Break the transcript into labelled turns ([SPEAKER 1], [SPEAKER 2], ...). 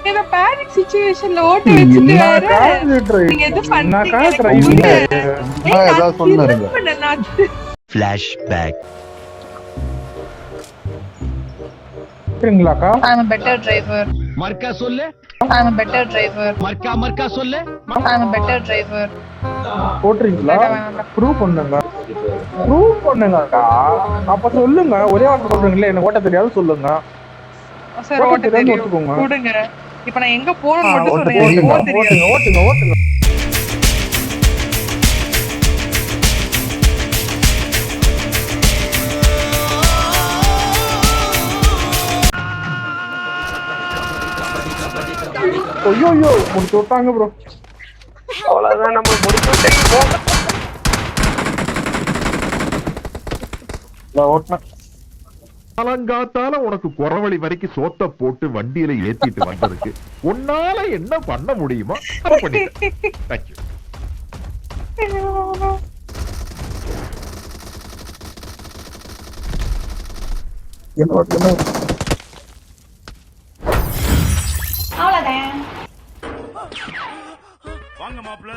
[SPEAKER 1] இந்த பேனிக் சிச்சுவேஷன்ல ஓட்ட வச்சிட்டு வேற நீங்க எது பண்றீங்க
[SPEAKER 2] ஏதாவது சொல்லுங்க.
[SPEAKER 3] ஃபிளாஷ்பேக்.
[SPEAKER 4] சரிங்களாக்கா?
[SPEAKER 1] I am a better driver.
[SPEAKER 3] மர்க்கா சொல்லு.
[SPEAKER 1] I am a better driver.
[SPEAKER 3] மர்க்கா சொல்லு.
[SPEAKER 1] I am a better driver.
[SPEAKER 4] போட்டுறீங்களா? ப்ரூவ் பண்ணுங்க. ப்ரூவ் பண்ணுங்கக்கா. அப்ப சொல்லுங்க. ஒரே வார்த்தை சொல்றீங்களே எனக்கு ஓட்ட தெரியாது சொல்லுங்க.
[SPEAKER 1] சார் ஓட்ட தெரியும் ஒத்துக்கோங்க. கொடுங்க. இப்போ நான் எங்க போறேன்னு மட்டும் சொல்லுங்க.
[SPEAKER 4] ஓட்டுங்க. ஐயோ முடிச்சு விட்டாங்க ப்ரோ. அவ்வளவுதான் நம்ம முடிச்சு விட்டோம்.
[SPEAKER 5] காலங்காத்தால உனக்கு குறவழி வரைக்கும் சோத்த போட்டு வண்டியில ஏத்திட்டு வந்ததுக்கு உன்னால என்ன பண்ண முடியுமோ அதை பண்ணிட்டேன்.
[SPEAKER 1] அவ்வளவுதான்.
[SPEAKER 6] வாங்க மாப்ள.